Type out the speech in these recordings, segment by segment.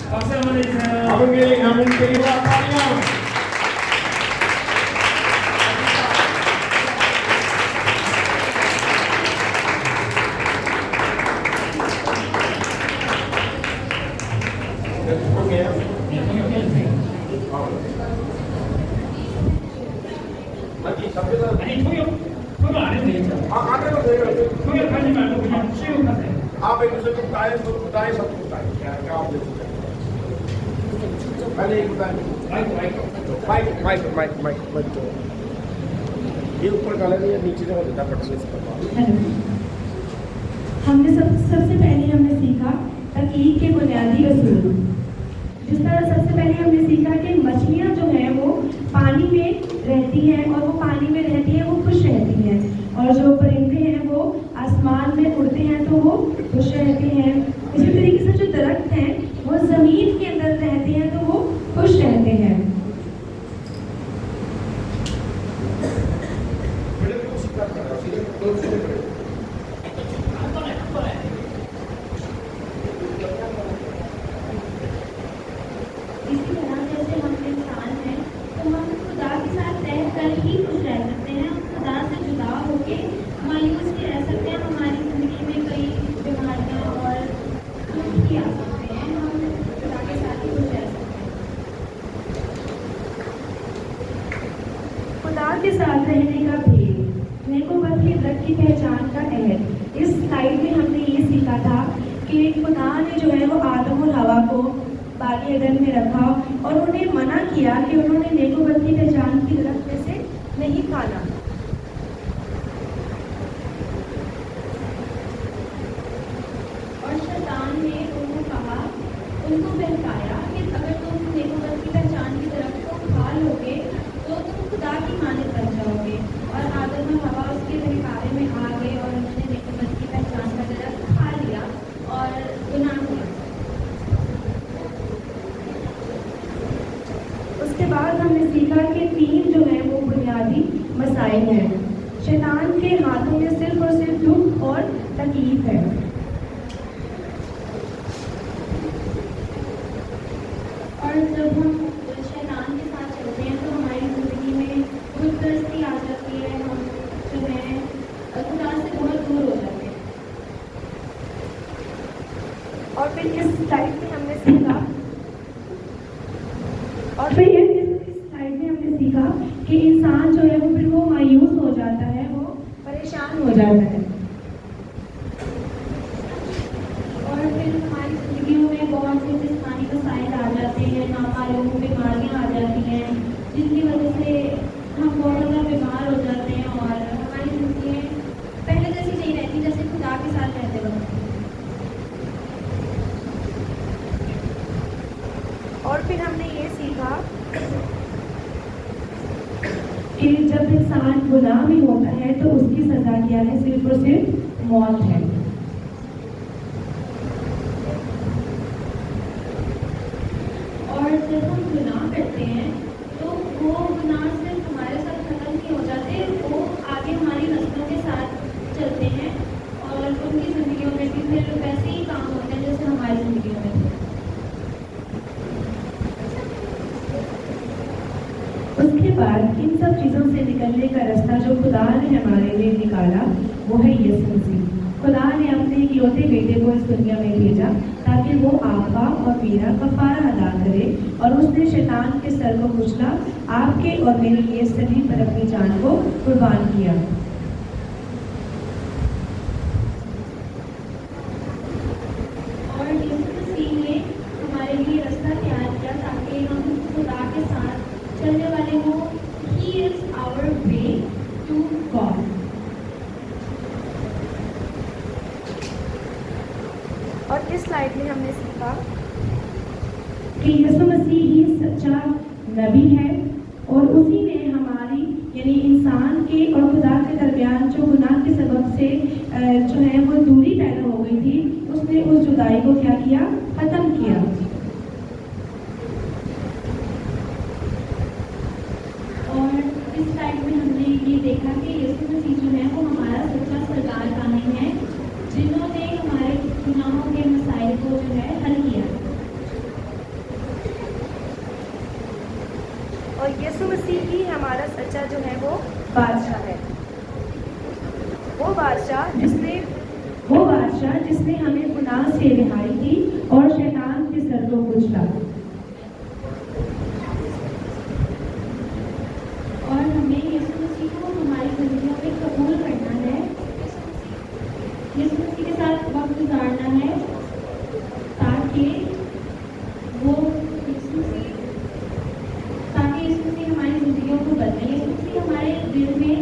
박수 한번 해주세요. 아버님, 아버님께 와파리요. 아니 통역 안 해도 되겠죠? 안 해도 돼요. 통역하지 말고 그냥 수역하세요. आप एक दूसरे को बताए सब बताए क्या क्या आप देखते हैं पहले एक बताइए 마이크 माइक माइक तो ये ऊपर का लगे या नीचे का देता पटल इसका हमने सबसे पहले हमने सीखा तकनीक के बुनियादी असूल। जिस तरह सबसे पहले हमने सीखा कि मछलियाँ जो हैं वो पानी में रहती हैं और वो पानी में रहती हैं, वो खुश रहती हैं, और जो परिंदे हैं वो आसमान में उड़ते हैं तो वो खुश रहते हैं। इसी तरीके से जो दरख्त हैं वो ज़मीन के अंदर रहते हैं तो वो खुश रहते हैं। इसी तरह जैसे हम इंसान हैं तो हम खुदा के साथ रह कर ही खुश रह सकते हैं। हम खुदा से जुदा होके मायूस भी रह सकते हैं। हमारी ज़िंदगी में कई बीमारियाँ और दुख भी आ सकते हैं, हम खुदा के साथ ही खुश रह सकते हैं। खुदा के साथ रहने का भेद, नेकोबत के दरख्त की पहचान का अहद। इस स्लाइड में हमने ये सीखा था कि खुदा ने जो है वो आदम और हवा को बागी अदन में रखा और उन्हें मना किया कि उन्होंने नेकोबत की पहचान की दरख्त में से नहीं खाना। और शैतान ने उनको कहा, उनको बहकाया कि अगर तुम नेकोबत की पहचान की दरख्त को खा लोगे तो तुम खुदा की मानद बन जाओगे। और आदम और हवा उसके बहकावे में आ गए और उन्होंने नेकोबत की पहचान का दरख्त खा लिया और गुनाह किया। उसके बाद हमने सीखा कि 3 जो है वो बुनियादी मसाइल हैं। शैतान के हाथों में सिर्फ और सिर्फ दुख और तकलीफ है। और जब हम शैतान के साथ चलते हैं तो हमारी ज़िंदगी में बुतपरस्ती आ जाती है, हम जो है खुदा से बहुत दूर हो जाते हैं। और फिर इस स्लाइड में हमने सीखा कि इंसान जो है वो फिर वो मायूस हो जाता है, वो परेशान हो जाता है, और फिर हमारी ज़िंदगियों में बहुत से जिस्मानी मसाइल आ जाते हैं, नामालूम बीमारियाँ आ जाती हैं, जिसकी वजह से हम बहुत ज़्यादा बीमार हो जाते हैं और हमारी ज़िंदगी पहले जैसी नहीं रहती जैसे खुदा के साथ रहते वक्त। और फिर हमने ये सीखा कि जब इंसान गुनाह में होता है तो उसकी सज़ा क्या है, सिर्फ और सिर्फ मौत है। और जब हम गुनाह करते हैं तो वो गुनाह सिर्फ हमारे साथ ख़त्म नहीं हो जाते, वो आगे हमारी नस्लों के साथ चलते हैं और उनकी ज़िंदगियों में भी फिर वैसे ही काम होते हैं जैसे हमारी ज़िंदगियों में थे। उसके बाद इन सब चीज़ों से निकलने का रास्ता जो खुदा ने हमारे लिए निकाला वो है यीशु मसीह। खुदा ने अपने इकलौते बेटे को इस दुनिया में भेजा ताकि वो आपका और मेरा कफारा अदा करे, और उसने शैतान के सर को कुचला, आपके और मेरे लिए सलीब पर अपनी जान को कुर्बान किया। और यीशु मसीह ने हमारे लिए रास्ता तैयार किया ताकि हम खुदा के साथ चलने वाले हो। He is our way to God. और इस स्लाइड में हमने सीखा कि यीशु मसीह ही सच्चा नबी है और उसी ने हमारी यानी इंसान के और खुदा के दरमियान जो गुनाह के सबब से जो है वो दूरी पैदा हो गई थी, उसने उस जुदाई को क्या किया, ख़त्म किया। और इस स्लाइड में हमने ये देखा कि यीशु मसीह जो है वो हमारा सच्चा सरदार कानून है, जिन्होंने हमारे गुनाहों के मसाइल مسائل کو جو ہے حل کیا ہے. اور یسوع مسیح ہی ہمارا سچا جو ہے وہ بادشاہ ہے. وہ بادشاہ جس نے ہمیں گناہ سے رہائی دی اور شیطان کے سر کو کچلا. اور ہمیں یسوع مسیح کو ہماری زندگیوں میں قبول کرنا ہے, یسوع مسیح کے ساتھ وقت گزارنا ہے تاکہ یسوع مسیح ہماری زندگیوں کو بدلے. یسوع مسیح ہمارے دل میں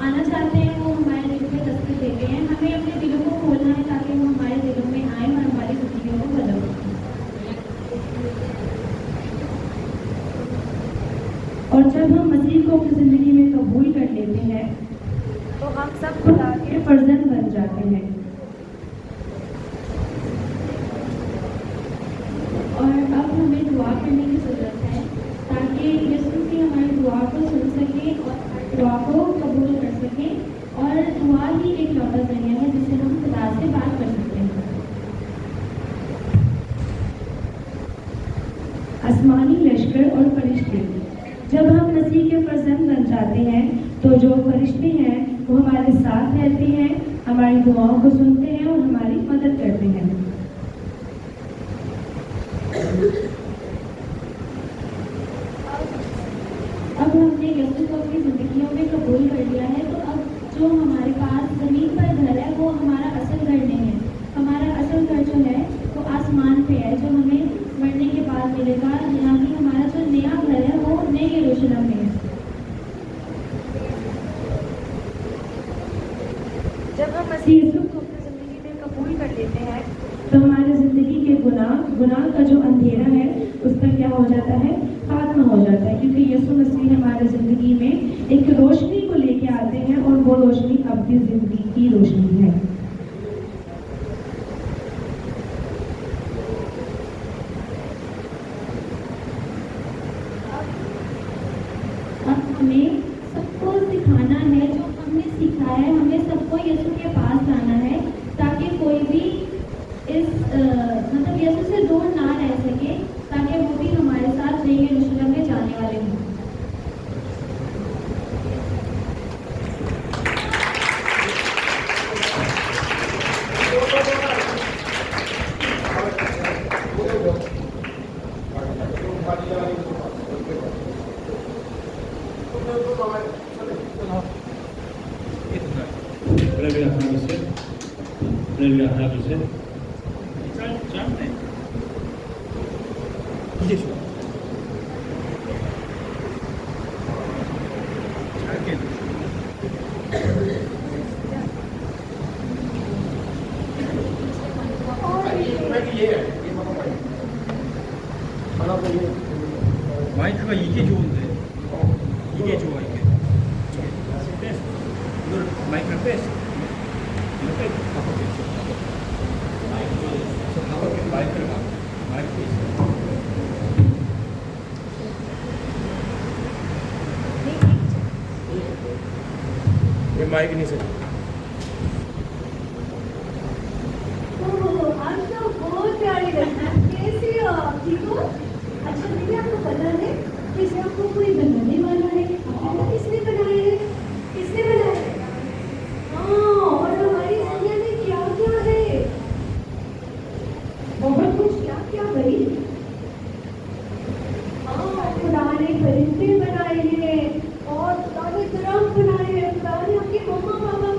آنا چاہتے ہیں, وہ ہمارے دل میں دستک دیتے ہیں. ہمیں اپنے دلوں کو کھولنا ہے تاکہ وہ ہمارے دلوں میں آئیں اور ہماری زندگیوں کو بدل. اور جب ہم مسیح کو اپنی زندگی میں قبول کر لیتے ہیں تو ہم سب خدا کے فرزند بن جاتے ہیں. اور اب ہمیں دعا کرنے کی ضرورت ہے تاکہ یسوع مسیح ہماری دعا کو سن سکے اور دعا کو قبول کر سکے. اور دعا ہی ایک لوتا ذریعہ ہے جس سے ہم خدا سے بات کر سکتے ہیں. آسمانی لشکر اور فرشتے, جب ہم مسیح کے فرزند بن جاتے ہیں تو جو فرشتے ہیں وہ ہمارے ساتھ رہتے ہیں, ہماری دعاؤں کو سنتے ہیں اور ہماری مدد کرتے ہیں. اب ہم نے یسوع کو اپنی زندگیوں میں قبول کر لیا ہے تو اب جو ہمارے پاس زمین پر گھر ہے وہ ہمارا اصل گھر نہیں ہے. ہمارا اصل گھر جو ہے وہ آسمان پہ ہے, جو ہمیں مرنے کے بعد ملے گا. یعنی ہمارا جو نیا گھر ہے وہ نئے یروشلم میں ہے. جب ہم مسیح یسوع کو اپنی زندگی میں قبول کر لیتے ہیں تو ہماری زندگی کے گناہ کا جو اندھیرا ہے اس کا کیا ہو جاتا ہے, خاتمہ ہو جاتا ہے. کیونکہ یسوع مسیح ہمارے زندگی میں ایک روشنی کو لے کے آتے ہیں اور وہ روشنی ابدی زندگی کی روشنی ہے. اب ہمیں سب کو سکھانا ہے جو ہم نے سیکھا ہے, ہمیں سب کو یسوع کے پاس لانا ہے تاکہ کوئی بھی اس یسوع سے دور نہ رہ سکے, تاکہ وہ بھی ہمارے ساتھ نئے یروشلم میں جانے والے ہوں. 하나 둘 셋. 짧네. 이게 좋아. 짧게. 마이크가 이게 좋은데. 이게 좋아 이게. 이걸 마이크를 뺐어. 이거 빼고 바꿔. 마이크 있어. ये माइक नहीं सही. आज तो बहुत प्यारी लगता है. कैसी हो आप, ठीक हो? अच्छा दीदी आपको पता है किसी आपको कोई बनाने वाला है? किसने बनाया है? किसने बनाया है? हाँ, और हमारी दुनिया में क्या क्या है? बहुत कुछ. क्या क्या भाई? हाँ, खुदा ने परिंदे बनाए हैं और खुदा ने दरख्त बनाए हैं. खुदा ने आपके मम्मा पापा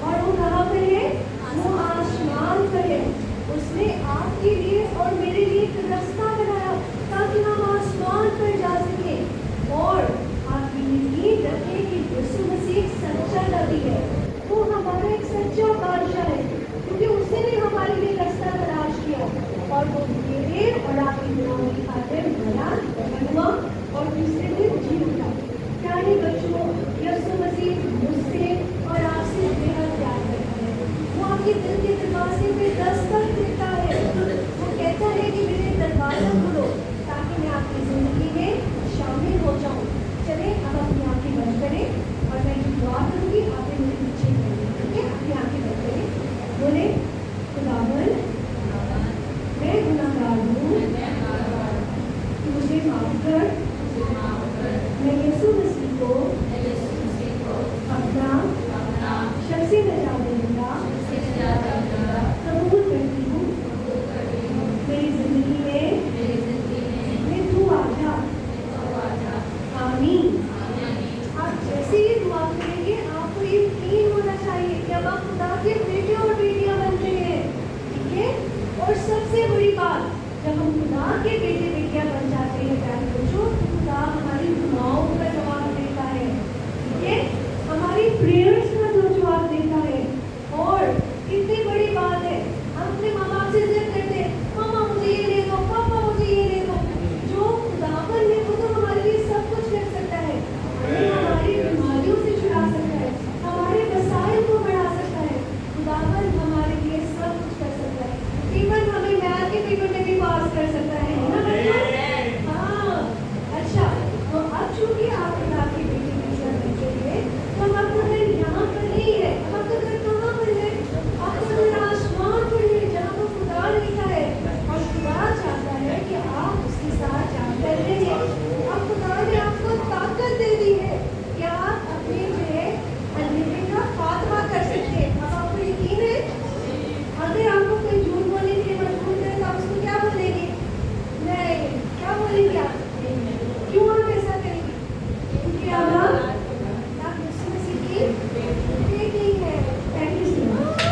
اور وہ کہاں پر ہے؟ وہ آسمان پر ہے. اس نے آپ کے لیے اور میرے لیے ایک راستہ بنایا تاکہ ہم آسمان پر جا سکیں. اور آپ یہ یقین رکھیں کہ یسوع مسیح ایک سچا نبی ہے. وہ ہمارا ایک سچا بادشاہ ہے کیونکہ اس نے بھی ہمارے لیے راستہ تلاش کیا اور وہ میرے اور آپ کی گناہوں کی خاطر مرا ہوا اور دوسرے دن جی اٹھا. پیارے بچوں، یسوع مسیح مجھ سے اور آپ سے بےحد پیار کرتا ہے. وہ آپ کے دل کے دروازے پہ دستک دیتا ہے. وہ کہتا ہے کہ میرے دروازہ کھولو تاکہ میں آپ کی زندگی میں شامل ہو جاؤں. چلیں اب اپنی آنکھیں بند کریں اور میں جو دعا کروں گی آپ نے میرے پیچھے کریں. ٹھیک ہے؟ اپنی آنکھیں بند کریں. بولے خداوند میں گناہگار ہوں، مجھے معاف کر. میں یسوع مسیح کو اپنا شخصی نجات دہندہ قبول کرتی ہوں. میری زندگی میں تو آ جا. آمین. آپ جیسے یہ دعا کریں گے آپ کو یہ یقین ہونا چاہیے کہ اب آپ خدا کے بیٹے اور بیٹیاں بنتے ہیں. ٹھیک ہے؟ اور سب سے بڑی بات، جب ہم خدا کے بیٹے بیٹیاں بن جاتے ہیں پیارے بچوں، تو خدا ہماری دعاؤں کا جواب دیتا ہے. ٹھیک ہے؟ ہماری پریئرس کا جو جواب دیتا ہے. اور کتنی بڑی بات ہے، ہم اپنے ماں باپ سے ضد کرتے ہیں، ماما مجھے یہ دے دو، پاپا مجھے یہ دے دو. جو خداوند ہے وہ تو ہمارے لیے سب کچھ کر سکتا ہے. ہمیں ہماری بیماریوں سے چھڑا سکتا ہے، ہمارے وسائل کو بڑھا سکتا ہے. خداوند ہمارے لیے سب کچھ کر سکتا ہے. ایون ہمیں میتھ کے پیپر میں بھی پاس کر سکتا ہے نا بچوں؟ ہاں. اچھا، تو اب چونکہ آپ خدا کی بیٹی بیٹیاں بنتے ہیں تو اب تو گھر یہاں پر نہیں ہے. اب تو گھر کہاں پر ہے؟ اب تو گھر آسمان پر ہے جہاں کو خدا لکھا ہے. اور خدا چاہتا ہے کہ آپ اس کے ساتھ جا کر رہیں. اب خدا نے آپ کو طاقت دے دی ہے کہ آپ اپنے جو ہے اندھیرے کا خاتمہ کر سکتے ہیں. اب آپ کو یقین ہے اگر آپ کو کوئی جھوٹ بولنے کے لیے مجبور کرے تو آپ اس کو کیا بولیں گے؟ نہیں. کیا بولیں گے آپ؟ کیوں آپ ایسا کریں گے؟ کیونکہ آپ یسوع مسیح کی بیٹی ہیں. تھینک یو سو مچ.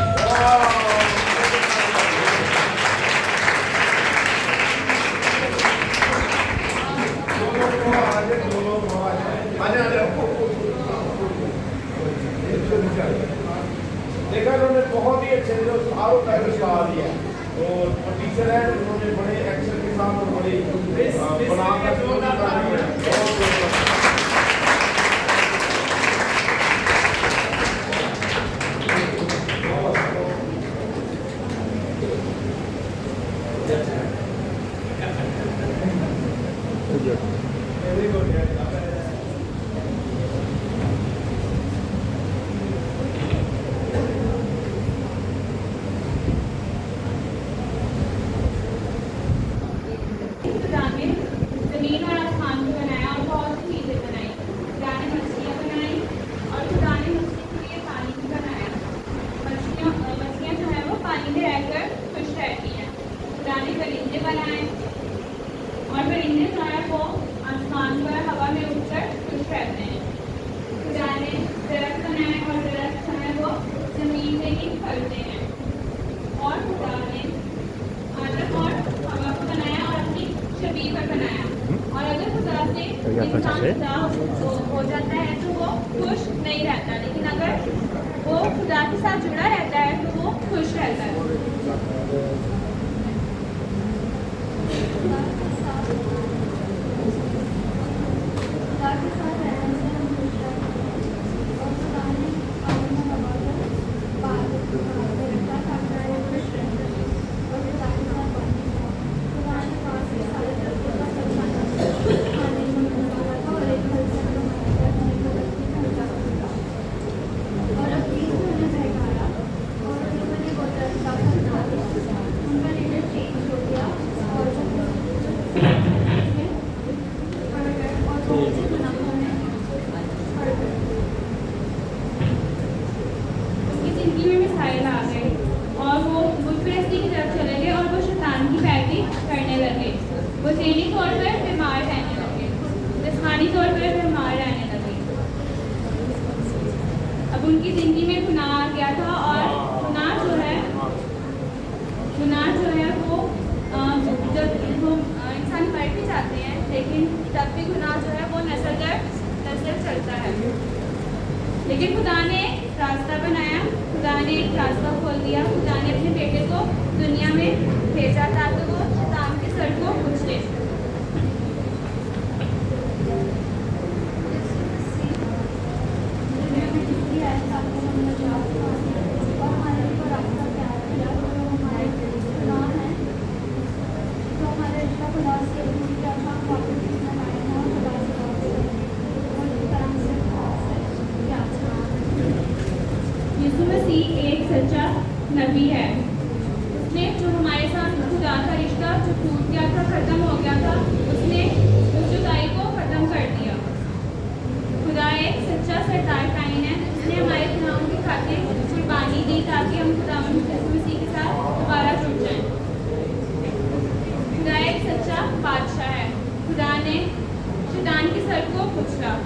دیکھا انہوں نے بہت ہی اچھے جو ساروں کا سکھا دیا. اور ٹیچر ہیں انہوں نے بڑے ایکشن کے ساتھ اور بڑی بنا کر زمین اور آسمان کو بنایا اور بہت سی چیزیں بنائی. خدا نے مچھلیاں بنائی اور خدا نے مچھلی کے لیے پانی بھی بنایا. مچھلیاں جو ہے وہ پانی میں رہ کر خوش رہتی ہیں. خدا نے پرندے بنائے اور پرندے جو ہے وہ آسمان پر ہوا میں اٹھ کر خوش رہتے ہیں. خدا نے درخت بنائے اور درخت جو ہے وہ زمین میں ہی پھلتے ہیں. اور خدا نے آدم اور ہوا کو بنایا اور اپنی شبیہ پر بنایا. اور اگر خدا سے انسان جدا ہو جاتا ہے تو وہ خوش نہیں رہتا، لیکن اگر وہ خدا کے ساتھ جڑا رہتا ہے تو وہ خوش رہتا ہے. وہ ذہنی طور پر بیمار رہنے لگے، جسمانی طور پر بیمار رہنے لگے. उनकी ज़िंदगी में गुनाह आ गया था और गुनाह जो है वो जब वो इंसान मर भी जाते हैं लेकिन तब भी गुनाह जो है वो नस्ल दर नस्ल चलता है। लेकिन खुदा ने रास्ता बनाया, खुदा ने एक रास्ता खोल दिया, खुदा ने अपने बेटे को दुनिया में भेजा ताकि वो शैतान के सर को कुचले। यीशु मसीह एक सच्चा नबी है। उसने जो हमारे साथ खुदा का रिश्ता जो टूट गया था, ख़त्म हो गया था, उसने उस जुदाई को ख़त्म कर दिया। खुदा एक सच्चा सरदार कायन है। उसने हमारे गुनाहों की खातिर कुर्बानी दी ताकि हम खुदा यीशु मसीह के साथ दोबारा जुड़ जाएं। खुदा एक सच्चा बादशाह है। खुदा ने शैतान के सर को कुचला।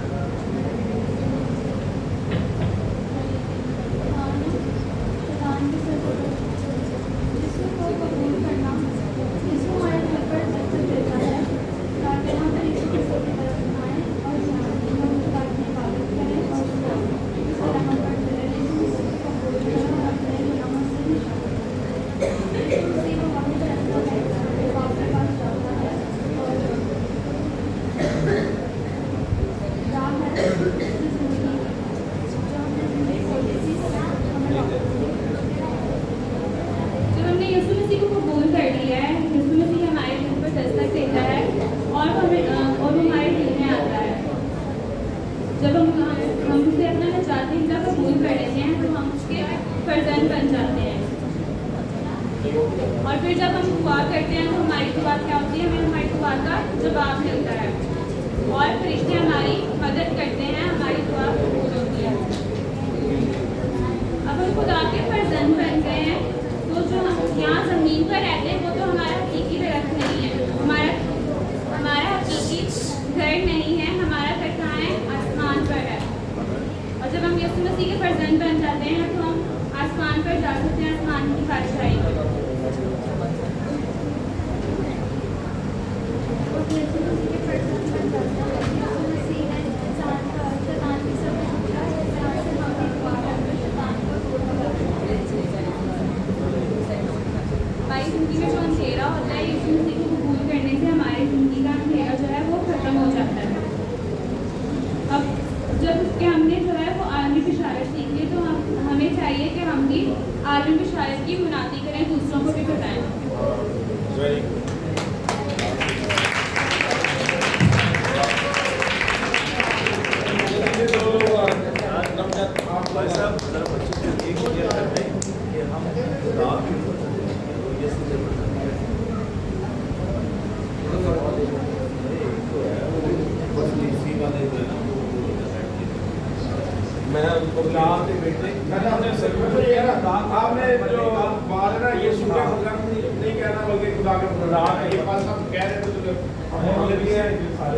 जब हम उसे अपना नजात इंदा कबूल कर लेते हैं तो हम उसके फर्जंद बन जाते हैं। और फिर जब हम दुआ करते हैं तो हमारी दुआ क्या होती है, हमें हमारी दुआ का जवाब मिलता है और फरिश्ते हमारी मदद करते हैं, हमारी दुआ कबूल होती है। अब हम खुदा के फर्जंद बन गए हैं तो जो यहाँ ज़मीन पर रहते हैं वो तो हमारा हकीकी दरख्त नहीं है, हमारा हकीकी घर नहीं है, हमारा घर कहाँ है, आसमान पर है। और जब हम यीशु मसीह के फर्जंद बन जाते हैं तो हम आसमान पर जा सकते हैं, आसमान की बादशाही में। हमारी ज़िंदगी में जो अंधेरा होता है, यीशु मसीह को कबूल करने से हमारी ज़िंदगी का अंधेरा जो है वो ख़त्म हो जाता है। अब जब उसके हमने जो है वो आलमी बिशारत सीखी तो हमें चाहिए कि हम भी आलमी बिशारत की मुनादी करें, दूसरों को भी बताएं। आपने जो बात है ना ये सुन के नहीं कहना बल्कि खुदा के फरमान है। ये बात सब कह रहे थे तो हमने भी है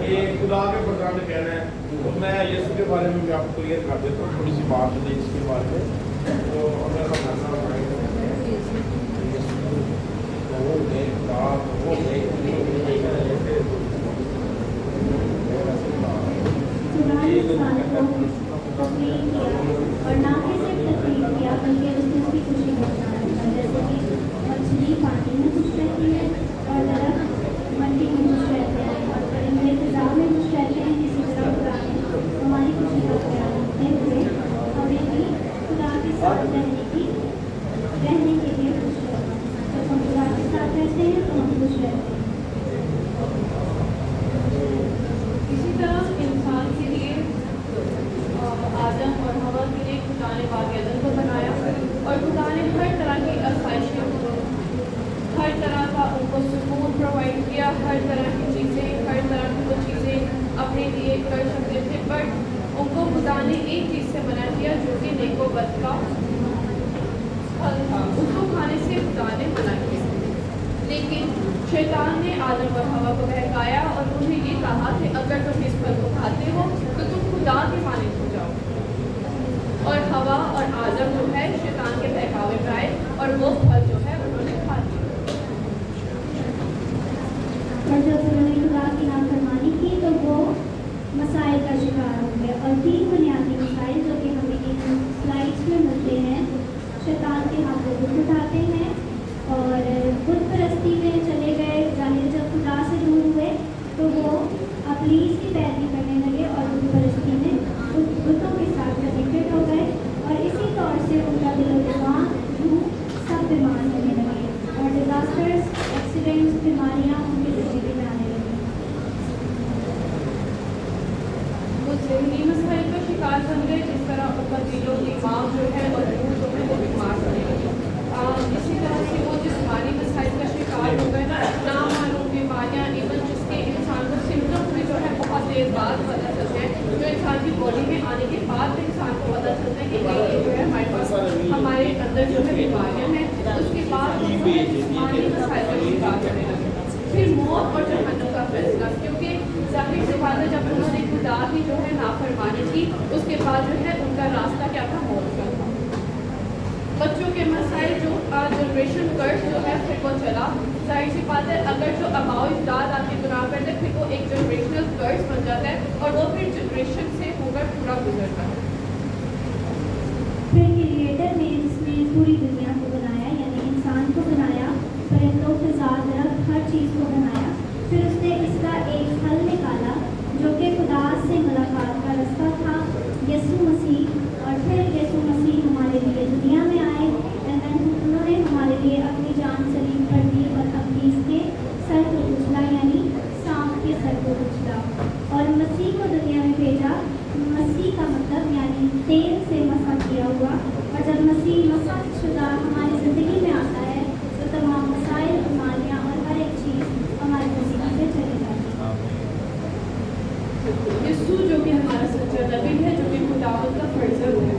ये खुदा के फरमान में कहना है। तो मैं यीशु के बारे में भी आपको क्लियर कर देता हूँ थोड़ी सी बात है इसके बारे में। तो अगर हम और ना ही सिर्फ तकलीफ किया बल्कि उसने उसकी खुशी बचाना था। जैसे कि मछली पानी में खुश रहती है और दरख्त मंडी में खुश रहते हैं और परिंदे फिजा में खुश रहते हैं। किसी तरह खुदा ने हमारी खुशी का ख्याल रखते हुए हमें भी खुदा के साथ रहने के लिए खुश रहना। जब हम खुदा के साथ रहते हैं तो हम खुश रहते हैं। इसी तरह इंसान के लिए आदम और हवा के लिए खुदा ने बाग-ए-अदन को बनाया और खुदा ने हर तरह की आसाइशें, हर तरह का उनको सुकून प्रोवाइड किया, हर तरह की चीज़ें, हर तरह की वो चीज़ें अपने लिए कर सकते थे। बट उनको खुदा ने एक चीज़ से मना किया जो कि नेको बद का फल था, उसको खाने से खुदा ने मना किया। लेकिन शैतान ने आदम और हवा को बहकाया और उन्हें ये कहा कि अगर तुम इस फल को खाते हो तो तुम खुदा के मालिक हो जाओ। और हवा और आदम जो है शैतान के बहकावे में आए और वो फल जो है उन्होंने खा लिया। और जब उन्होंने खुदा की नाफरमानी की तो वो मसाइल का शिकार हो गए। और 3 बुनियादी मसाइल जो कि हमें इन स्लाइड्स में मिलते हैं, शैतान के हाथों को उठाते हैं और बुत परस्ती में चले गए, यानी जब खुदा से दूर हुए तो वो अबलीस की पैरवी करने लगे और बुत परस्ती में बुतों के साथ कनेक्टेड हो गए और इसी तौर से उनका दिलो दिमाग सब बीमार होने लगे और डिजास्टर्स, एक्सीडेंट्स, बीमारियाँ उनकी ज़िंदगी में आने लगी। वो ज़हनी मसाइल का शिकार बन गए, जिस तरह उनका दिलो दिमाग जो है और रूह जो है वो बीमार होने लगी। इसी तरह से वो जिस्मानी मसाइल का शिकार हो गए, नामालूम बीमारियाँ, इवन जिसके इंसान को सिम्टम्स भी जो है बहुत देर बाद पता चलते हैं, जो इंसान की बॉडी में आने के बाद इंसान को पता चलता है कि ये जो है हमारे पास हमारे अंदर जो है बीमारियाँ हैं। उसके बाद जिस्मानी मसाइल का शिकार होने लगे। फिर मौत और जहन्नम का फैसला, क्योंकि ज़ाहिर सी बात है जब उन्होंने खुदा की जो है नाफरमानी की उसके बाद जो है उनका रास्ता क्या था, मौत का था। बच्चों के मसाइल जो जनरेशन कर्स जो है फिर वो चला। जाहिर सी बात है अगर जो अबाउ इजदाद आपके गुनाह करते हैं फिर वो एक जनरेशनल कर्स बन जाता है और वो फिर जनरेशन से होकर पूरा गुजरता है। फिर क्रिएटर ने जिसने पूरी दुनिया को बनाया, यानी इंसान को बनाया, परिंदों फिजा दरख्त हर चीज़ को बनाया, फिर उसने इसका एक हल निकाला जो कि खुदा से मुलाकात का रास्ता था, यीशु मसीह। और फिर यीशु मसीह हमारे लिए दुनिया में आए एंड उन्होंने हमारे लिए अपनी जान सलीम कर दी और अपनी इसके सर को कुचला, यानी सांप के सर को कुचला और मसीह को दुनिया में भेजा। मसीह का मतलब यानी तेल से मसा किया हुआ, और जब मसीह मसा शुदा हमारी ज़िंदगी में आता है तो तमाम मसाइल, बीमारियाँ और हर एक चीज़ हमारी ज़िंदगी से चली जाती है। यीशु जो कि हमारा सच्चा नबी है, जो कि खुदावंद का फर्जंद है।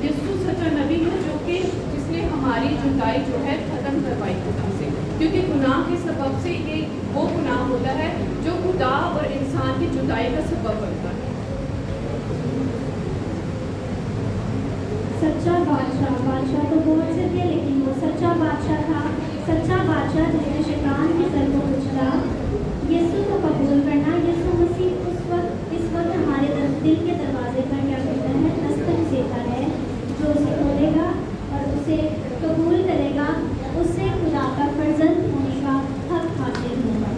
यीशु सच्चा नबी है जो कि जिसने हमारी जुदाई जो है ख़त्म करवाई खुदा से, क्योंकि गुनाह के सबब से ये वो गुनाह होता है जो खुदा और इंसान की जुदाई का सबब बनता है। सच्चा बादशाह, बादशाह तो बहुत से थे लेकिन वो सच्चा बादशाह था, सच्चा बादशाह जिसने शैतान के सर को कुचला। यीशु को कबूल करना, यीशु मसीह इस वक्त हमारे दिल के दरवाजे पर क्या करता है, दस्तक देता है। जो उसे खोलेगा और उसे कबूल करेगा उससे खुदा का फर्जंद होने का हक हासिल होगा।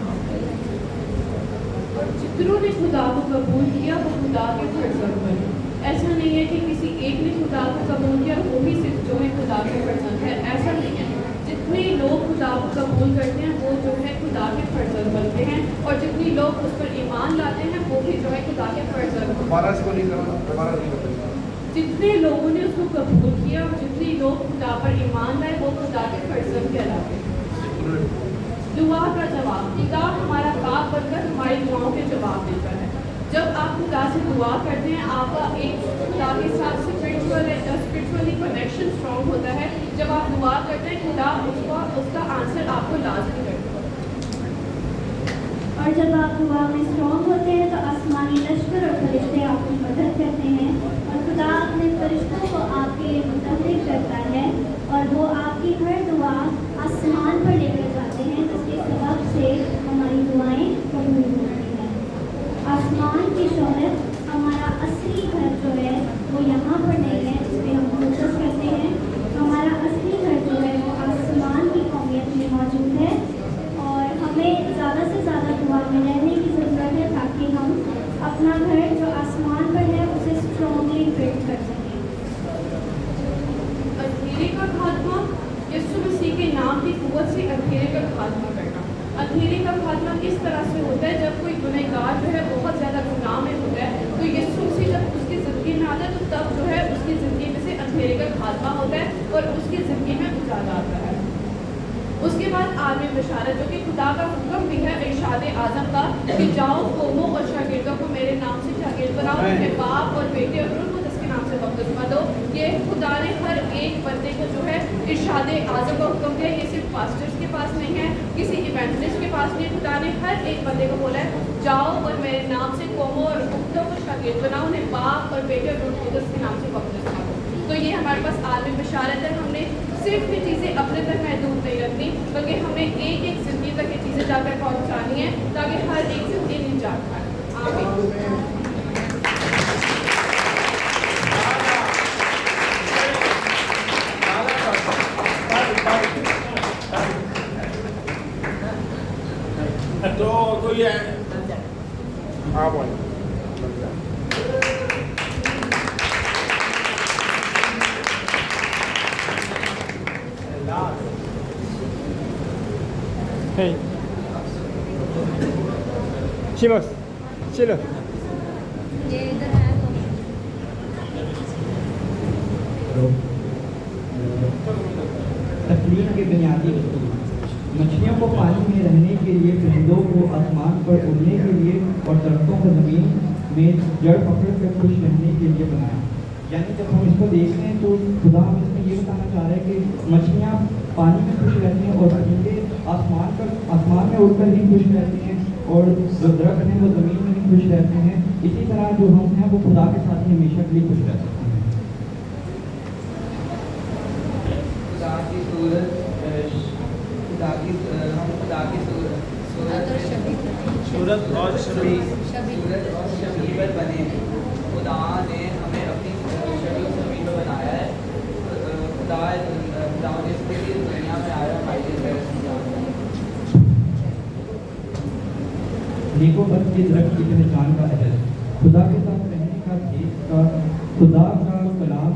और जितनों ने खुदा को कबूल किया वो खुदा के फर्जंद बने। ऐसा नहीं है कि किसी एक ने खुदा को कबूल किया वो ही सिर्फ जो है खुदा के फर्जंद है, ऐसा नहीं है। जितने लोग खुदा को कबूल करते हैं वो जो है खुदा के फर्जंद बनते हैं और जितने लोग उस पर ईमान लाते हैं वो भी जो है खुदा के फर्जंद। जितने लोगों ने उसको कबूल किया और जितने लोग खुदा पर ईमान लाए वो खुदा के फर्जंद कहलाते हैं। दुआ का जवाब, खुदा हमारा बाप बनकर हमारी दुआओं के जवाब देता है। जब आप खुदा से दुआ करते हैं आपका एक खुदा के साथ स्पिरिचुअली कनेक्शन स्ट्रॉन्ग होता है। जब आप दुआ करते हैं खुदा उसका आंसर आपको लाजमी करता है। और जब आप दुआ में स्ट्रॉन्ग होते हैं तो आसमानी लश्कर और फरिश्ते आपकी मदद करते हैं और खुदा अपने फरिश्तों को आपके लिए मुतहरिक करता है और वो आपकी हर दुआ आसमान पर लेकर जाते हैं, जिसके सबब से हमारी दुआएं कबूल होती हैं। आसमान की शोहरत, हमारा असली घर जो है वो यहाँ पर नहीं है, जिस पर हम फोकस करते हैं। हमारा असली घर जो है वो आसमान की कौमियत में मौजूद है और हमें ज़्यादा से ज़्यादा दुआ में रहने की ज़रूरत है ताकि हम अपना घर जो आसमान पर है उसे स्ट्रॉन्गली बिल्ड कर सकें। अंधेरे का खात्मा, यीशु मसीह के नाम की कुव्वत से अंधेरे का खात्मा करना। अंधेरे का खात्मा किस तरह से होता है, जब कोई गुनहगार जो है बहुत ज़्यादा गुनाह में होता है तो यीशु मसीह जब उसकी ज़िंदगी में आता है तो तब जो है उसकी ज़िंदगी में से अंधेरे का खात्मा होता है और उसकी ज़िंदगी में उजाला आता है। उसके बाद आलमी बशारत, जो कि खुदा का हुक्म भी है इरशाद आज़म का कि जाओ कौमों और शागिर्दों को मेरे नाम से शागिर्द बनाओ, अपने बाप और बेटे और उनको जिसके नाम से बपतिस्मा दो। ये खुदा ने हर एक बंदे को जो है इरशाद आज़म का हुक्म दिया। ये सिर्फ पास्टर्स के पास नहीं है, किसी इवेंजलिस्ट के पास नहीं, खुदा ने हर एक बंदे को बोला है जाओ और मेरे नाम से कौमों और उम्मतों को शागिर्द बनाओ, उन्हें बाप और बेटे और उनको जिसके नाम से बपतिस्मा दो। में बशारत है, हमने सिर्फ ये चीज़ें अपने तक महदूद नहीं रखनी, बल्कि हमें एक एक ज़िंदगी तक ये चीज़ें जाकर पहुँचानी है ताकि हर एक ज़िंदगी निजात पाए। आमीन। तो कोई है आप आए Hey. Chimos. Chilo. ये इधर है तकलीफ के बुनियादी उसूल। मछलियों को पानी में रहने के लिए, परिंदों को आसमान पर उड़ने के लिए और दरख्तों को ज़मीन में जड़ पकड़ कर खुश रहने के लिए बनाया। यानी जब हम इसको देखते हैं तो खुदा हमें इसमें ये बताना चाह रहा है कि मछलियाँ पानी में खुश रहती हैं और परिंदे आसमान में उड़कर ही खुश रहते हैं, और जो दरख्त हैं वो ज़मीन में ही खुश रहते हैं। इसी तरह जो हम हैं वो खुदा के साथ ही हमेशा के लिए खुश रह सकते हैं। खुदा की सूरत सूरत और शबीबत बने हैं। खुदा ने हमें अपनी शक्ल शबीब में बनाया है। खुदा ने इसके लिए दुनिया में आया हमारे लिए। नेकोबत के दरख्त की पहचान का अहद, खुदा के साथ रहने का खेत का खुदा का कलाम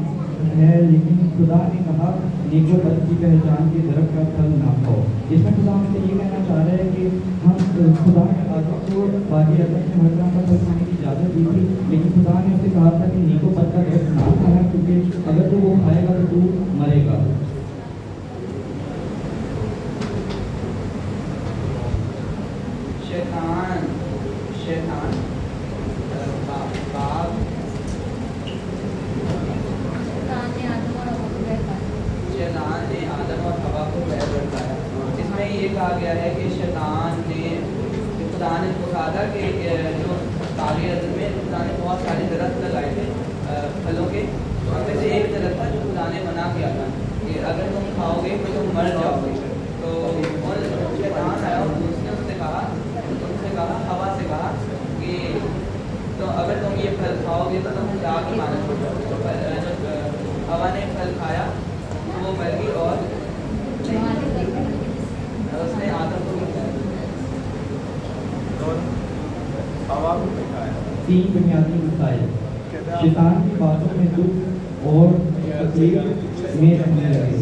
है, लेकिन खुदा ने कहा नेकोबत की पहचान के दरख्त का फल ना खाओ। इसमें खुदा हमसे ये कहना चाह रहा है कि हम खुदा ने आदम को बागी अदम से हर तरह का फल खाने की इजाज़त दी थी, लेकिन खुदा ने उसे कहा था कि नेकोबत का दरख्त ना खाना, क्योंकि अगर तो वो खाएगा तो तू मरेगा। शैतान बाप शैतान ने आदम और हवा को बैर बरताया। इसमें ये कहा गया है कि शैतान ने खुदा ने कहा था कि जो बागी अदन में खुदा ने बहुत सारे दरख्त लगाए थे फलों के, तो उनमें से एक दरख्त था जो खुदा ने मना किया था कि अगर तुम खाओगे तो तुम मर जाओगे। तो और शैतान आया और उसने उनसे कहा हवा से कहा कि तो अगर तुम ये फल खाओगे तो तुम जा के माना छोड़ जाओगे। तो जब हवा ने फल खाया तो वो मर गई और उसने आदम को तीन बुनियादी मसाइल। शैतान की बातों में दुख और तकलीफ में रहने लगे।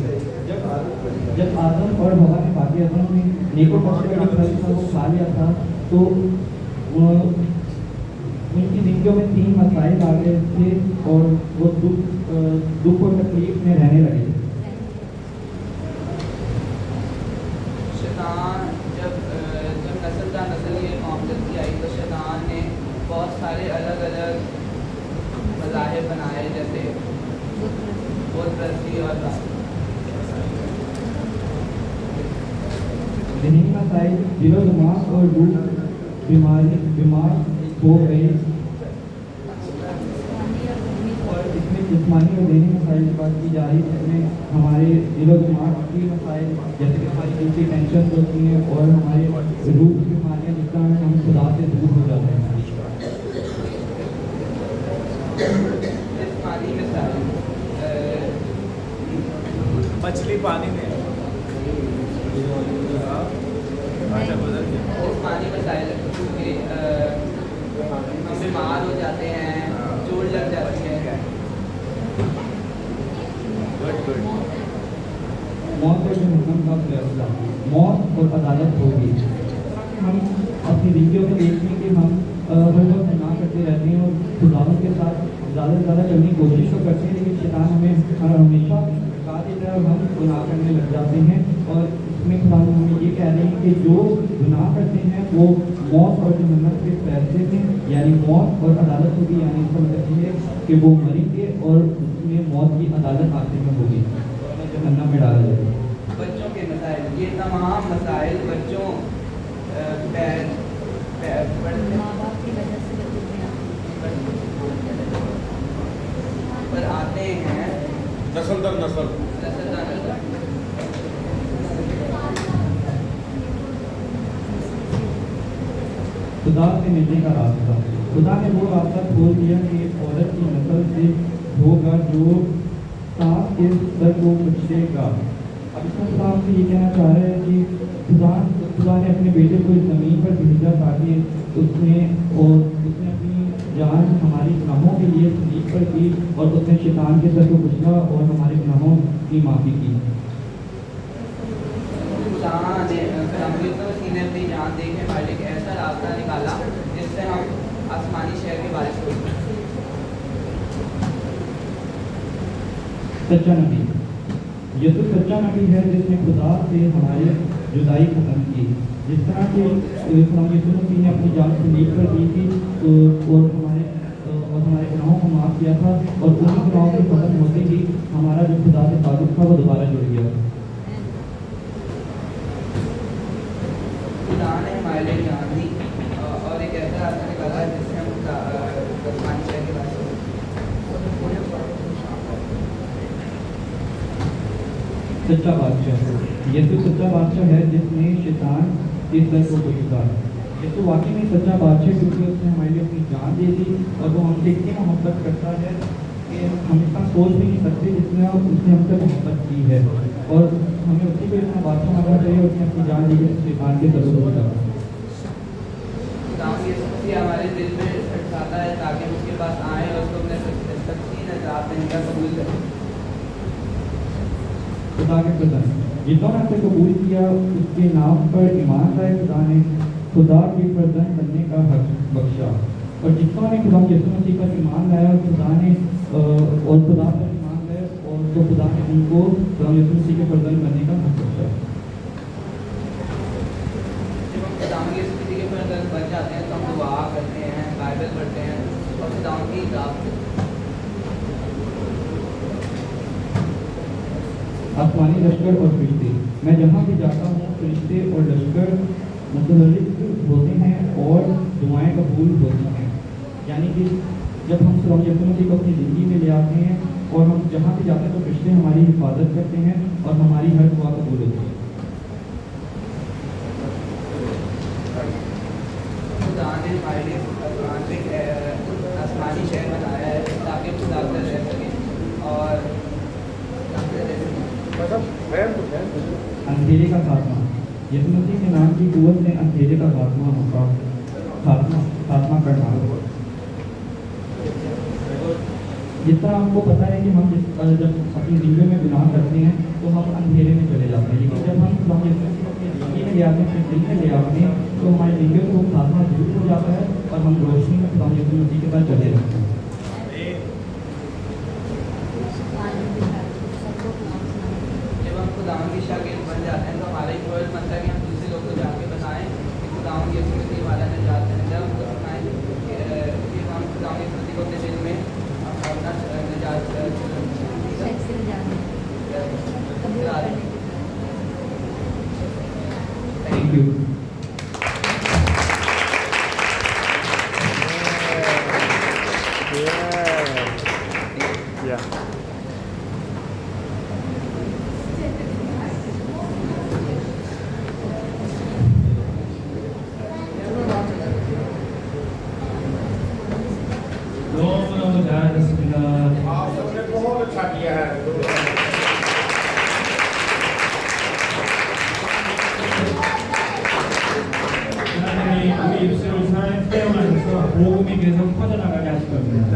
जब आदम और हवा ने बाकी अदम में नेकोबत का जो फल था वो खा लिया था, तो उनकी जिंदगियों में तीन मसाइल आ गए थे और वो दुख और तकलीफ में रहने लगे। शैतान जब नस्ल दर नस्ल ये कौम जल्दी आई तो शैतान ने बहुत सारे अलग अलग मज़ाहिब बनाए, जैसे बुत परस्ती और ज़हनी मसाइल, दिलो दिमाग और रूह बीमार हो गए, और इसमें जिस्मानी और ज़हनी मसाइल की बात की जा रही है, जिसमें हमारे दिलो दिमाग की मसाइल जैसे कि हमारी दिल की टेंशन होती हैं और हमारे रूह की बीमारियाँ, जिस तरह हम खुदा से दूर हो जाते हैं। जिस्मानी मसाइल, मछली पानी में जिस्मानी मसाइल क्योंकि हम बीमार हो जाते हैं, चोट लग जाती है। मौत और जहन्नम का फैसला, मौत और अदालत होगी। हम अपनी जिंदगियों में देखते हैं कि हम हर वक्त गुनाह करते रहते हैं और खुदावंद के साथ ज़्यादा से ज़्यादा करने की कोशिश तो करते हैं, लेकिन शैतान हमें हमेशा धोखा देता है और हम गुनाह करने लग जाते हैं। और इसमें खुदा हमें ये कह रहे हैं कि जो गुनाह करते हैं वो मौत और जहन्नम के फैसले से, यानी मौत और अदालत होगी, यानी इसका मतलब ये है कि वो मरेंगे और उसमें मौत की अदालत आखिर में होगी, जहन्नम में डाला जाएगा। बच्चों के मसाइल, ये तमाम मसाइल बच्चों पर आते हैं नस्ल दर नस्ल। खुदा से मिलने का रास्ता, खुदा ने वो रास्ता खोल दिया कि औरत की नस्ल से होगा जो सांप के सर को कुचलेगा। अब इसमें खुदा आपसे ये कहना चाह रहे हैं कि खुदा ने अपने बेटे को इस ज़मीन पर भेजा ताकि उसने अपनी जान हमारी गुनाहों के लिए सलीब पर की और उसने शैतान के सर को कुचला और हमारे गुनाहों की माफ़ी की। ने अपनी जान दे के हमारे लिए एक ऐसा रास्ता निकाला जिससे हम आसमानी शहर के बारे में सच्चा नबी, यीशु सच्चा नबी है जिसने खुदा से हमारी जुदाई खत्म की। जिस तरह के यीशु मसीह ने अपनी जान सलीब पर दी थी और हमारे गुनाहों को माफ़ किया था और उन्हीं गुनाहों के खत्म होते ही हमारा जो खुदा से ताल्लुक था वो दोबारा जुड़ गया। खुदा ने हमारे लिए जान दी और एक ऐसा रास्ता निकाला जिससे हम आसमानी शहर के बारे में सच्चा बादशाह, यीशु सच्चा बादशाह है जिसने शैतान के सर को कुचला। यीशु वाकई में सच्चा बादशाह क्योंकि उसने हमारे लिए अपनी जान दे दी और वो हमसे इतनी मोहब्बत करता है कि हम इतना सोच भी नहीं सकते जितना उसने हमसे मोहब्बत की है और हमें उसी को इतना बादशाह मानना चाहिए। उसने अपनी जान दी शैतान के सर को कुचला। हमारे दिल में खटकाता है ताकि उसके पास आए और उसको अपने सच्ची नजात देने का कबूल करें। खुदा के प्रधान जितों ने आपसे कबूल किया उसके नाम पर ईमान लाए, खुदा ने खुदा के प्रधान बनने का हक बख्शा। और जितों ने खुदा यीशु मसीह पर ईमान लाया और खुदा पर ईमान लाया और तो खुदा ने उनको खुदा यीशु मसीह के प्रधान बनने का हक बख्शा। जब हम खुदा यीशु मसीह के प्रधान बन जाते हैं तो हम दुआ करते हैं, बाइबल पढ़ते हैं और खुदा की इताअत। आसमानी लश्कर और फरिश्ते, मैं जहाँ भी जाता हूँ फरिश्ते और लश्कर मुतहर्रिक होते हैं और दुआएं कबूल होती हैं। यानी कि जब हम खुदा यीशु मसीह को अपनी ज़िंदगी में ले आते हैं और हम जहाँ भी जाते हैं तो फरिश्ते हमारी हिफाजत करते हैं और हमारी हर दुआ कबूल होती है। खुदा ने हमारे लिए आसमानी शहर बनाया है ताकि खुदा से रह सकें और अंधेरे का खात्मा, यीशु मसीह के नाम की कुव्वत से अंधेरे का खात्मा करना। जिस तरह हमको पता है कि हम जब अपनी जिंदगी में गुनाह करते हैं तो हम अंधेरे में चले जाते हैं, लेकिन जब हम यीशु मसीह को अपनी जिंदगी में ले आते हैं, अपने दिल में ले आते हैं तो हमारी जिंदगी में वो खात्मा दूर हो जाता है और हम रोशनी में खुदा यीशु मसीह के साथ चले जाते हैं। खुदावन की शागिर्द बन जाते हैं तो हमारा एक फर्ज बनता है कि हम दूसरे लोग को जाके बताएं कि खुदावन यीशु मसीह वाला निजात है। जब हमको सुनाएं कि हम खुदावन यीशु मसीह को अपने दिल में अपना निजात थैंक यू। आप सबने बहुत अच्छा किया है।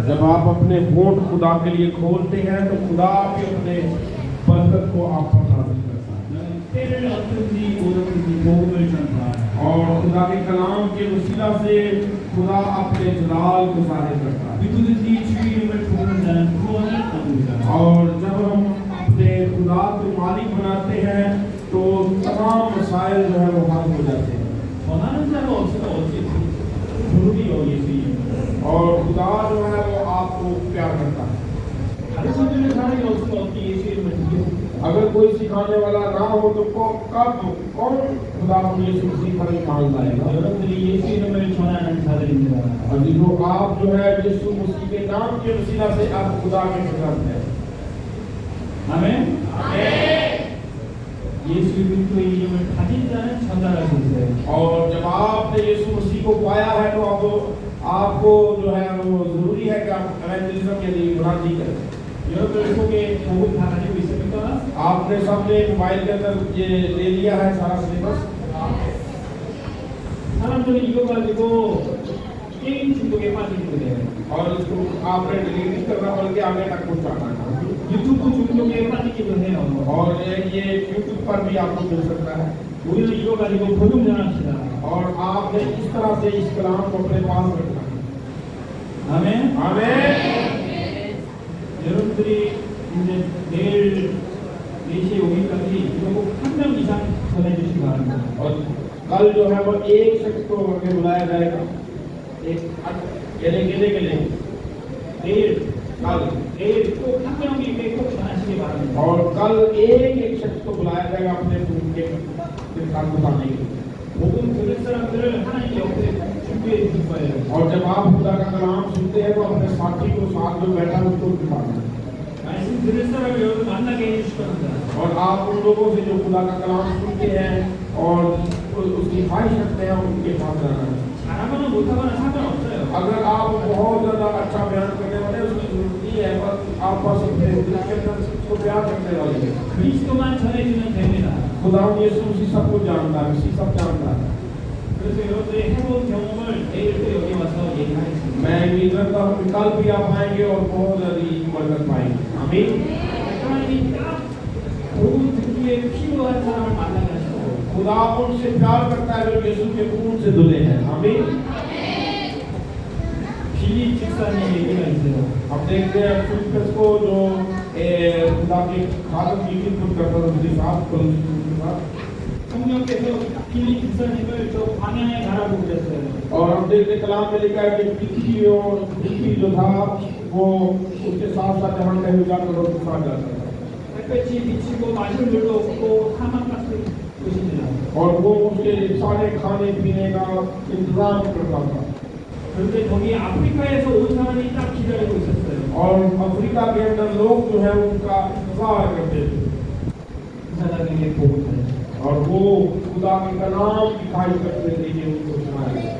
जब आप अपने होंठ खुदा के लिए खोलते हैं तो खुदा भी अपने बरकत को आप पर नाज़िल करता है और खुदा के कलाम के वसीला से खुदा अपने जलाल को ज़ाहिर करता है। और जब हम अपने खुदा को मालिक बनाते हैं तो तमाम मसाइल जो है वो हल हो जाते हैं और खुदा जो है वो आपको प्यार करता है। अगर कोई सिखाने वाला ना हो तो कब कौन खुदा यीशु मसीह पर ईमान लाएगा? और जो आप जो है यीशु मसीह के नाम के वसीला से आप खुदा के खिलाफ हैं। 아멘. 예수 그리스도의 이름을 가진 자는 전달할 수 있어요. और जब आपने यीशु मसीह को पाया है तो अब आपको जो है वो जरूरी है कि आप एवेंजलिज्म यानी मुनादी करें। 여러분들 속에 복음 다 가지고 있습니까? आपने सबने मोबाइल के अंदर ये ले लिया है सारा सिलेबस। 사람들이 이거 가지고 게임 중독에 빠지게 돼요. और इसको आपने डिलीट नहीं करना बल्कि आगे तक पहुंचाना है। 유튜브 중독에 빠지기도 해요. और ये यूट्यूब पर भी आपको मिल सकता है। 우리는 이거 가지고 복음 전합시다. और आपने इस तरह से इस कलाम को अपने पास रखना है। 아멘. आमीन। 여러분들이 이제 내일 4시에 오기까지 이거 꼭 한 명 이상 전해주시기 바랍니다. और कल जो है वो एक शख्स को आगे बुलाया जाएगा। एक के लिए 내일 꼭 한 명에게 꼭 전하시기 바랍니다. और कल एक शख्स को बुलाया जाएगा अपने गुरु के साथ बताने के लिए। 복음 들을 사람들을 하나님 옆에 준비해 주실 거예요. और जब आप खुदा का कलाम सुनते हैं तो अपने साथी को साथ जो बैठा है उसको दिखाना है। 말씀 들을 사람을 여러분 만나게 해주실 겁니다. और आप उन लोगों से जो खुदा का कलाम सुनते हैं और उसकी ख्वाहिश रखते हैं उनके साथ रहना है। 잘하거나 못하거나 상관없어요. अगर आप बहुत ज्यादा अच्छा बयान करने वाले उसकी जरूरत नहीं है, बस आप बस अपने दिल के अंदर उसको प्यार करने वाले हैं। 그리스도만 전해주면 됩니다. खुदा यीशु मसीह सब कुछ जानता है, मसीह सब जानता है। 그래서 여러분들이 해본 경험을 내일 또 여기 와서 얘기하겠습니다. मैं उम्मीद करता हूँ कि कल भी आप आएंगे और बहुत ज्यादा बरकत पाएंगे। आमीन। 하나님이 딱 복음 듣기에 필요한 사람을 만나게 하시고 खुदा उनसे प्यार करता है जो यीशु के खून से धुले हैं। आमीन। 빌리 집사님 얘기가 있어요. हम देखते हैं फिलिप्पस को जो खुदा के खादम की खिदमत करता था उसके साथ 성령께서 빌리 집사님을 저 광야에 가라고 그랬어요. और हम देखते कलाम में लिखा है कि पृथ्वी जो था वो उसके साथ साथ जहाँ कहीं जाकर उसके साथ जाता था 햇볕이 비치고 마실 물도 없고 사막같은 곳입니다. और वो उसके सारे खाने पीने का इंतजाम करता था। 그런데 거기 아프리카에서 온 사람이 딱 기다리고 있었어요. और अफ्रीका के अंदर लोग जो है उनका इंतजार करते थे 그 사람에게 복을 전했어요. और वो खुदा के कलाम की ख्वाहिश करते थे कि उनको सुनाया जाए।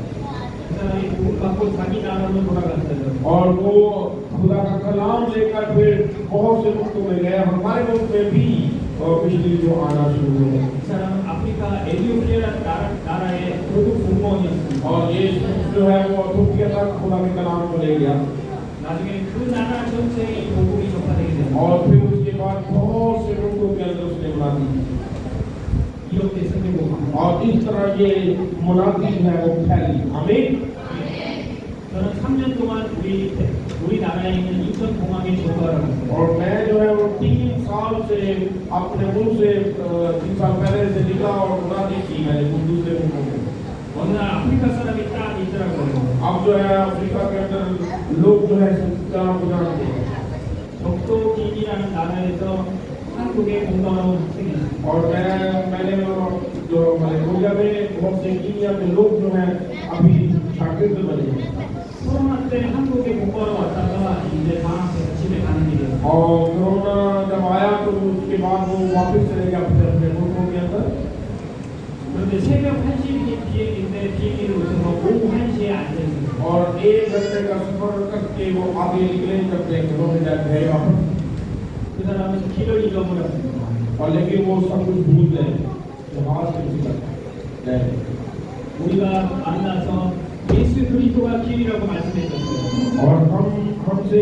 그 사람이 복을 받고 자기 나라로 돌아갔어요. और वो खुदा का कलाम लेकर फिर बहुत से मुल्कों में गए। हमारे मुल्क में भी पिछली जो आना शुरू हुए। 이 사람은 아프리카 에티오피아라는 나라의 고급 공무원이었습니다. और ये जो है वो इथियोपिया तक खुदा के कलाम को ले गया। 나중에 그 나라 전체에 이 복음이 전파되게 됩니다. और फिर उसके बाद बहुत से लोगों के अंदर उसने बुला दी 이렇게 선교복합니다. और इस तरह ये मुनादी है वो फैली। आमीन। 저는 3년 동안 우리 나라에 있는 인천공항에 조사를 했어요. और मैं जो है वो 3 साल से अपने मुल्क से 3 साल पहले से निकला और मुनादी की मैंने दूसरे मुल्कों में। 어느 날 아프리카 사람이 딱 있더라고요. अब जो है अफ्रीका के अंदर लोग जो है कलाम को जानते हैं। 적도기니라는 나라에서 한국에 공부하러 학생이 있어요. और मैंने जो मलेशिया में बहुत से कीनिया में लोग जो हैं अभी शागिर्द बने हैं। 코로나 때 한국에 공부하러 왔다가 이제 방학 때 집에 가는 길이에요. और कोरोना जब आया तो उसके बाद वो वापस चले गए अपने मुल्कों के अंदर। 그런데 새벽 1시에 비행기인데 비행기를 오셔서 오후 1시에 앉아있어요. और 1 घंटे का सफर करके वो आगे निकले करते घरों में जाते हैं वापस। 그 사람은 길을 잃어버렸습니다. और लेकिन वो सब कुछ भूल गए जहाज से निकल गए। 우리가 만나서 예수 그리스도가 길이라고 말씀했었어요. और हमसे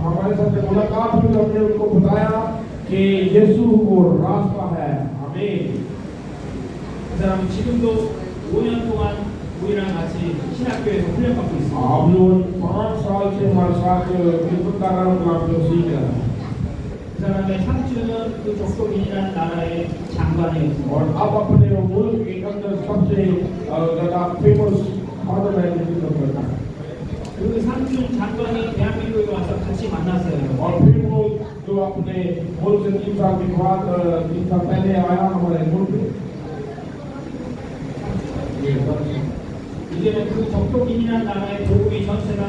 हमारे साथ मुलाकात हुई तो हमने उनको बताया कि यीशु वो रास्ता है। आमीन। 그 사람은 지금도 5년 동안 우리랑 같이 신학교에서 훈련받고 있습니다. आप लोग 5 साल से हमारे साथ खिदमत कर रहे हैं, आप लोग सीख रहे हैं। 그 사람의 삼촌은 그 적도민이라는 나라의 장관이었어요. और अब अपने मुल्क के अंदर सबसे ज़्यादा फेमस फादर है खिदमत करता है। 그 삼촌 장관이 대한민국에 와서 같이 만났어요. और फिर वो जो अपने मुल्क से 3 साल के बाद 3 साल पहले आया हमारे मुल्क में। 이제는 그 적도민이라는 나라의 복음이 전체가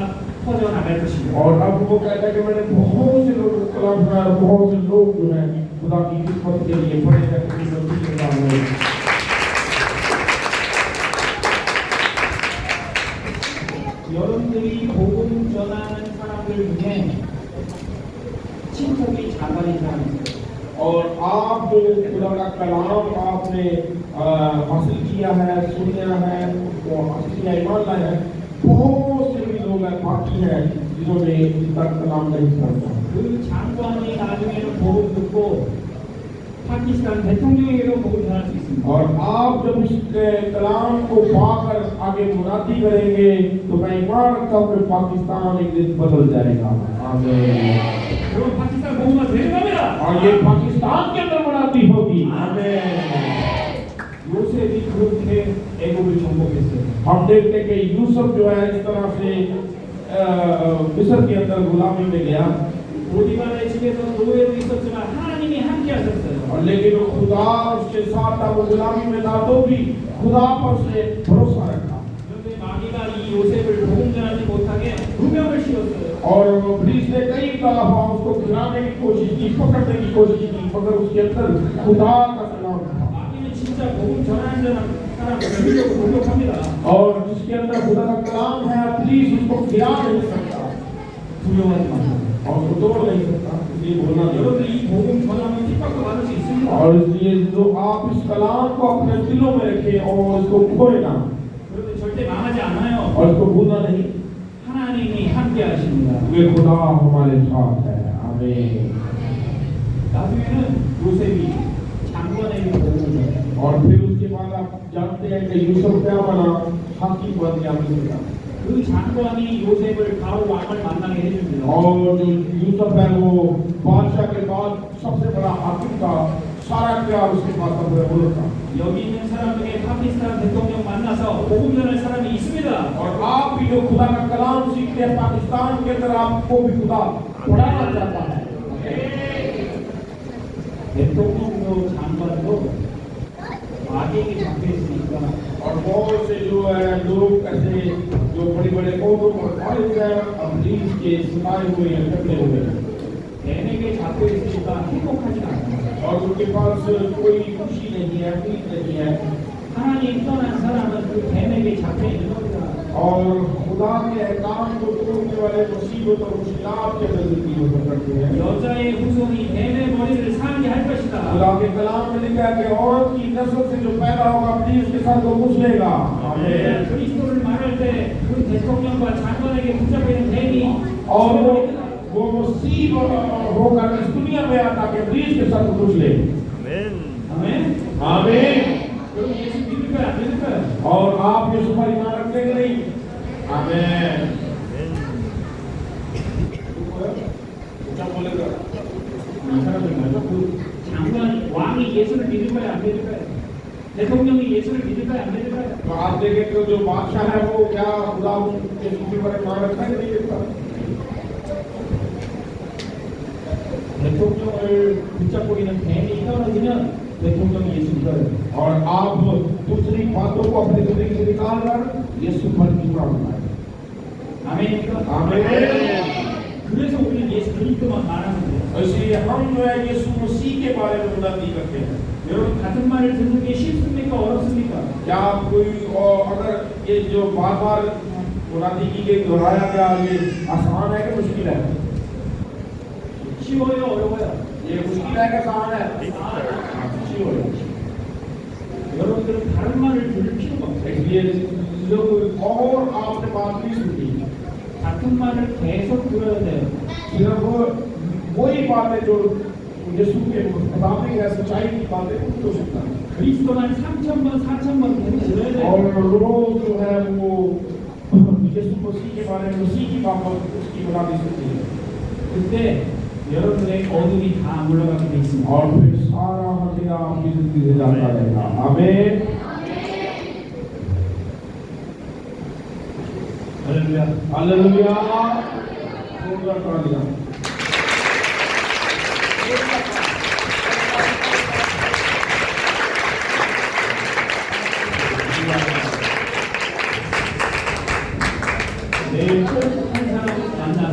퍼져나갈 것입니다. और अब वो कहता है कि मैंने बहुत से लोगों को कलाम बहुत से लोग जो है खुदा की खिदमत के लिए बड़े हैं मसीह के नाम में। 여러분들이 복음 전하는 사람들 중에 친척이 자살인 사람이 있어요. और आप जो खुदा का कलाम आपने हासिल किया है, सुना है, तो हासिल किया, ईमान लाए हैं, बहुत से भी लोग हैं, बाकी हैं जिन्होंने इसका कलाम नहीं सुना। 그 장관이 나중에는 복음 듣고 파키스탄 대통령에게도 복음 전할 수 있습니다. और आप जब इस कलाम को पाकर आगे मुनादी करेंगे तो मैं ईमान रखता हूँ कि पाकिस्तान एक दिन बदल जाएगा। आमीन। 그럼 파키스탄 복음화 되는 겁니다. और ये पाकिस्तान के अंदर मुनादी होगी। आमीन। 요셉이 그렇게 애굽을 정복했어요. हम देखते हैं कि यूसुफ जो है इस तरह से मिस्र के अंदर गुलामी में गया, 보디발의 집에서 노예로 있었지만 하나님이 함께 하셨어요. और लेकिन वो खुदा उसके साथ था, वो गुलामी में था तो भी खुदा पर से भरोसा रखा। 그런데 마귀가 이 요셉을 복음 전하지 못하게 누명을 씌웠어요. और पुलिस ने कई दफा उसको गिराने की कोशिश की, पकड़ने की कोशिश की, मगर उसके अंदर खुदा का कलाम था। 마귀는 진짜 복음 전하는 사람 죽이려고 공격합니다. और जिसके अंदर खुदा का कलाम है, पुलिस उसको गिरा नहीं सकता 두려워하지 마세요. और उसको तोड़ नहीं सकता, इसलिए बोलना नहीं। 여러분들 이 복음 전하면 핍박도 받을 수 있습니다. और इसलिए जो आप इस कलाम को अपने दिलों में रखें और इसको खोए ना, 그런데 절대 망하지 않아요. और इसको भूलना नहीं, 하나님이 함께 하십니다. वे खुदा हमारे साथ है। आमीन। 나중에는 요셉이 장관에게 복음을 전해요. और फिर उसके बाद आप जानते हैं कि यूसुफ क्या बना, हाकिम बन गया मिस्र का। 그 장관이 요셉을 바로 왕을 만나게 해줍니다. और जो यूसुफ है वो बादशाह के बाद सबसे बड़ा हाकिम था, सारा प्यार उसके पास था। 여기 있는 사람 중에 파키스탄 대통령 만나서 복음 전할 사람이 있습니다. और आप भी जो खुदा का कलाम सीखते हैं पाकिस्तान के अंदर, आपको भी खुदा पढ़ाना चाहता है। 대통령도 장관도 마귀에게 잡혀 있으니까 और बहुत से जो है लोग ऐसे जो बड़े बड़े ओहदों पर फाइज हैं, पुलिस के सिपाही हुए हैं, पकड़े हुए हैं, 뱀에게 잡혀 있으니까 행복하지 않아요. और उनके पास कोई खुशी नहीं है, उम्मीद नहीं है। 하나님 떠난 사람은 그 뱀에게 잡혀 있는 겁니다. और खुदा के अहकाम को तोड़ने वाले मुसीबत और मुश्किलात के अंदर जिंदगी बसर करते हैं। 여자의 후손이 뱀의 머리를 상하게 할 것이다. खुदा के कलाम में लिखा है कि औरत की नस्ल से जो पैदा होगा पुलिस के साथ वो कुचलेगा। आमीन। 그리스도를 말할 때 그 대통령과 장관에게 붙잡혀 있는 뱀이 और वो मुसीब होकर इस दुनिया में आता कि पुलिस के साथ कुचले। 아멘. आमीन। 그럼 예수 믿을 거야, 안 믿을 거야? और आप ये सुपारी ईमान रखते कि नहीं? आमीन। क्या बोलेगा? 이 사람들 말고 그 장관 왕이 예수를 믿을 거야, 안 믿을 거야? 대통령이 예수를 믿을 거야, 안 믿을 거야? तो आप देखें तो जो बादशाह है वो क्या खुदा के सूफी पर ईमान रखता है कि नहीं रखता? 대통령을 붙잡고 있는 뱀이 떨어지면 대통령이 예수 믿어요. और आप दूसरी बातों को अपनी जिंदगी से निकाल कर यीशु पर ईमान लाएं। 아멘입니까? आमीन। 그래서 우리는 예수 그리스도만 말하는 거예요. इसलिए हम जो है यीशु मसीह के बारे में उन्नति करते हैं। 여러분 같은 말을 듣는 게 쉽습니까? 어렵습니까? क्या कोई अगर ये जो बार बार उन्नति की गई दोहराया गया, ये आसान है कि मुश्किल है? 쉬워요, 어려워요? ये मुश्किल है कि आसान है? 쉬워요। 여러분들은 다른 말을 들을 필요가 없어요. इसलिए लोग और आपने बात नहीं सुनी, 같은 말을 계속 들어야 돼요. सिर्फ वही बातें जो यीशु के मुताबिक है, सच्चाई की बातें उनको सुनना है। 그리스도만 3,000번, 4,000번 계속 들어야 돼요. और रोज जो है वो यीशु मसीह के बारे में, मसीह की बात उसकी बुराई सुनती है। 그때 여러분의 어둠이 다 물러가게 돼 있습니다. और फिर सारा अंधेरा आपकी जिंदगी से जाता रहेगा। आमीन। 할렐루야. हालेलुया। पूरा कर दिया। 내일 꼭한 사람을 만나